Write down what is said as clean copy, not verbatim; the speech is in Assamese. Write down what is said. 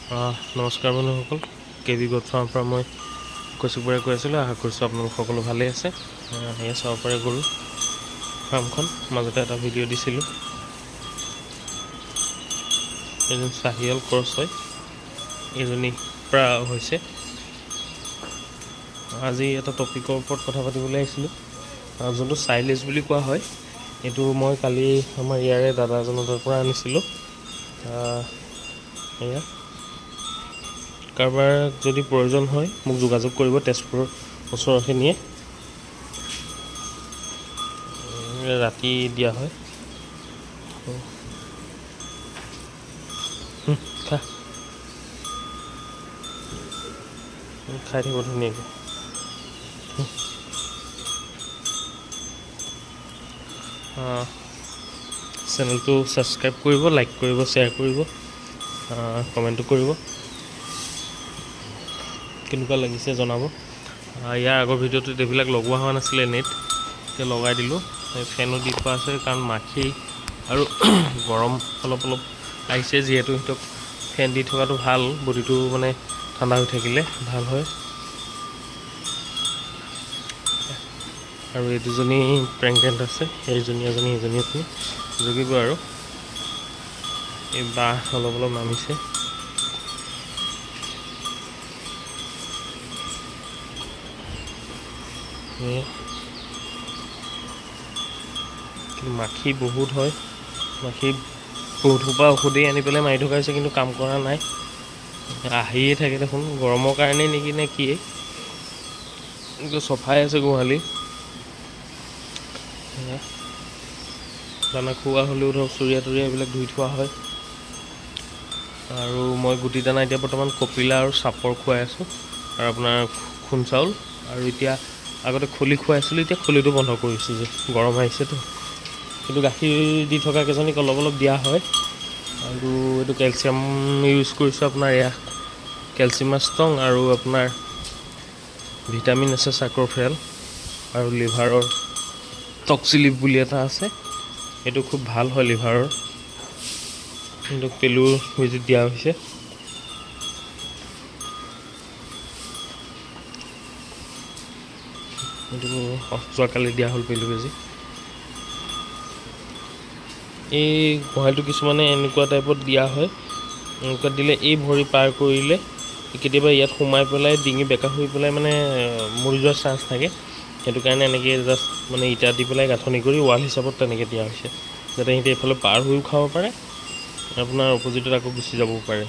নমস্কাৰ বন্ধুসকল, কেবি গোট ফাৰ্মৰ পৰা মই কচুপুৰাই কৈ আছিলোঁ। আশা কৰিছোঁ আপোনালোক সকলো ভালেই আছে। সেয়ে চাব পাৰে গৰু ফাৰ্মখন। মাজতে এটা ভিডিঅ' দিছিলোঁ। এজন চাহিয়াল ক্ৰছ হয়, এইজনী প্ৰায় হৈছে। আজি এটা টপিকৰ ওপৰত কথা পাতিবলৈ আহিছিলোঁ, যোনটো চাইলেজ বুলি কোৱা হয়। এইটো মই কালি আমাৰ ইয়াৰে দাদা এজনৰ পৰা আনিছিলোঁ। এয়া কাৰোবাৰ যদি প্ৰয়োজন হয় মোক যোগাযোগ কৰিব। তেজপুৰৰ ওচৰখিনিয়ে ৰাতি দিয়া হয়। খাই থাকিব ধুনীয়াকৈ। চেনেলটো ছাবস্ক্ৰাইব কৰিব, লাইক কৰিব, শ্বেয়াৰ কৰিব, কমেণ্টো কৰিব। কেনেকুৱা লাগিছে জনাব। ইয়াৰ আগৰ ভিডিঅ'টোত এইবিলাক লগোৱা হোৱা নাছিলে, নেট এতিয়া লগাই দিলোঁ। ফেনো দি থোৱা আছে, কাৰণ মাখি আৰু গৰম অলপ আহিছে। যিহেতু সিহঁতক ফেন দি থকাটো ভাল, বডিটো মানে ঠাণ্ডা হৈ থাকিলে ভাল হয়। আৰু এই দুজনী প্ৰেগনেণ্ট আছে, সেইজনী এজনী জগিব। আৰু এই বাঁহ অলপ নামিছে। মাখি বহুত হয়, মাখি বহুত সোপা ঔষধেই আনি পেলাই মাৰি থকা হৈছে, কিন্তু কাম কৰা নাই। আহিয়ে থাকে দেখোন, গৰমৰ কাৰণেই নেকি নে কিয়ে। কিন্তু চফাই আছে গোহালি। দানা খুওৱা হ'লেও ধৰক চুৰিয়া তুৰিয়া এইবিলাক ধুই থোৱা হয়। আৰু মই গুটি দানা এতিয়া বৰ্তমান কপিলা আৰু চাপৰ খুৱাই আছোঁ, আৰু আপোনাৰ খুন চাউল। আৰু এতিয়া আগতে খলি খুৱাইছিলোঁ, এতিয়া খলিটো বন্ধ কৰিছোঁ যে গৰম আহিছেতো। কিন্তু গাখীৰ দি থকা কেইজনীক অলপ দিয়া হয়। আৰু এইটো কেলচিয়াম ইউজ কৰিছোঁ, আপোনাৰ এয়া কেলচিমাষ্টং, আৰু আপোনাৰ ভিটামিন আছে চাক্ৰফেল, আৰু লিভাৰৰ টক্সিলিভ বুলি এটা আছে, এইটো খুব ভাল হয় লিভাৰৰ। কিন্তু পেলুৰ বেজী দিয়া হৈছে। এইটো যোৱাকালি দিয়া হ'ল পেলু বেজী। এই গোহালিটো কিছুমানে এনেকুৱা টাইপত দিয়া হয়, এনেকুৱা দিলে এই ভৰি পাৰ কৰিলে কেতিয়াবা ইয়াত সোমাই পেলাই ডিঙি বেকা হৈ পেলাই মানে মৰি যোৱাৰ চান্স থাকে। সেইটো কাৰণে এনেকৈ জাষ্ট মানে ইটা দি পেলাই গাঁথনি কৰি ৱাল হিচাপত তেনেকৈ দিয়া হৈছে, যাতে সিহঁতে এইফালে পাৰ হৈও খাব পাৰে, আপোনাৰ অপজিটত আকৌ গুচি যাবও পাৰে।